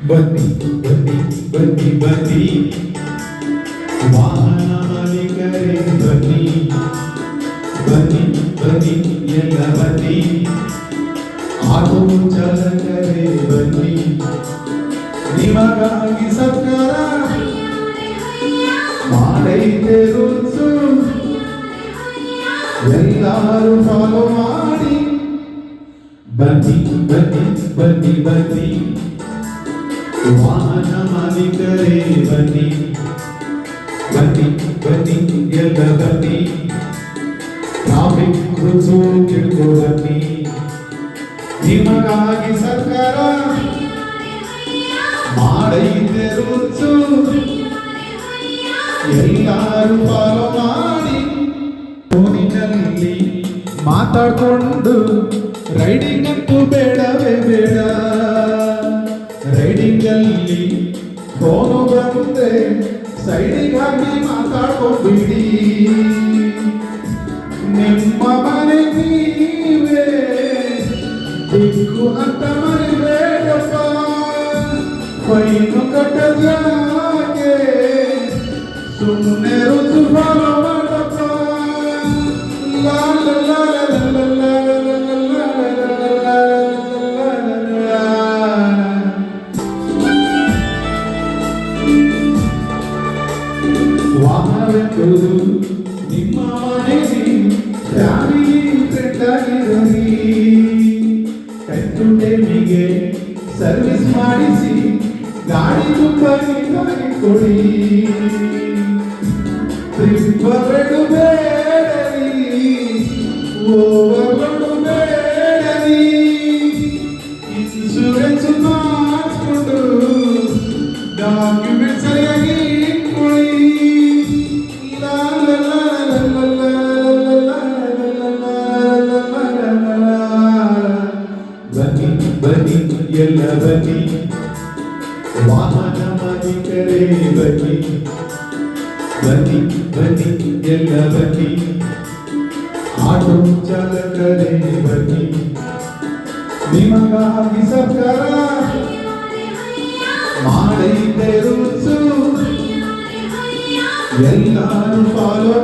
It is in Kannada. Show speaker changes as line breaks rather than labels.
ಬನ್ನಿ ಬನ್ನಿ ಬನ್ನಿ ಬನ್ನಿ ವಾಹನ ಮಾಲೀಕರೇ ಬನ್ನಿ ಬನ್ನಿ ಬನ್ನಿ ಎಲ್ಲ ಬನ್ನಿ ಆಟೋ ಚಾಲಕರೇ ಬನ್ನಿ ನಿಮಗಾಗಿ ಸರ್ಕಾರ ಮಾಡೈತೆ ರೂಲ್ಸು ಎಲ್ಲರೂ ಫಾಲೋ ಮಾಡಿ ಬನ್ನಿ ಬನ್ನಿ ಬನ್ನಿ ಬನ್ನಿ ವಾಹನ ಮಾಲೀಕರೇ ಬನ್ನಿ ಬನ್ನಿ ಬನ್ನಿ ಎಲ್ಲ ಬನ್ನಿ ಟ್ರಾಫಿಕ್ ರೂಲ್ಸು ತಿಳ್ಕೊ ಬನ್ನಿ ನಿಮಗಾಗಿ ಸರ್ಕಾರ ಮಾಡೈತೆ ರೂಲ್ಸು ಎಲ್ಲರೂ ಫಾಲೋ ಮಾಡಿ ಫೋನಿನಲ್ಲಿ ಮಾತಾಡ್ಕೊಂಡು ರೈಡಿಂಗ್ ಅಂತೂ ಬೇಡವೇ ಬೇಡ ರೈಡಿಂಗ್ ಅಲ್ಲಿ ಫೋನು ಬಂದ್ರೆ ಸೈಡಿಗೆ ಹಾಕಿ ಮಾತಾಡ್ಕೊಂಡ್ಬಿಡಿ ನಿಮ್ಮ ಮನೆ ನೀವೇ ದಿಕ್ಕು ಅಂತ ಮರಿಬೇಡಪ್ಪ ಫೈನು ಕಟ್ಟದಾಗೆ ಸುಮ್ಮನೆ ರುಚು ಫಾಲೋ ಮಾಡಪ್ಪ ಲಾ ಲಾ ಲಾ ಲಾ ಲಾ ವಾಹನವೆಂಬುದು ನಿಮ್ಮ ಮನೆಗೆ ಫ್ಯಾಮಿಲಿ ಫ್ರೆಂಡ್ ಆಗಿರಲಿ ಟೈಮ್ ಟು ಟೈಮಿಗೆ ಸರ್ವಿಸ್ ಮಾಡಿಸಿ ಗಾಡಿ ತುಂಬ ನೀಟಾಗಿ ಕೊಡಿ ಟ್ರಿಪ್ ಬೇಡರಿ ಓವರ್ಲೋಡು ಬೇಡರಿ ಇನ್ಶೂರೆನ್ಸ್ ಮಾಡಿಸ್ಕೊಂಡು ಡಾಕ್ಯುಮೆಂಟ್ ಸರಿಯಾಗಿ ಇಟ್ಕೊಳ್ಳಿ ಬನ್ನಿ ಬನ್ನಿ ಎಲ್ಲ ಬನ್ನಿ ವಾಹನ ಮಾಲೀಕರೇ ಬನ್ನಿ ಬನ್ನಿ ಬನ್ನಿ ಎಲ್ಲ ಬನ್ನಿ ಆಟೋ ಚಾಲಕರೇ ಬನ್ನಿ ನಿಮಗಾಗಿ ಸರ್ಕಾರ ಮಾಡೈತೆ ರೂಲ್ಸು ಎಲ್ಲರೂ ಫಾಲೋ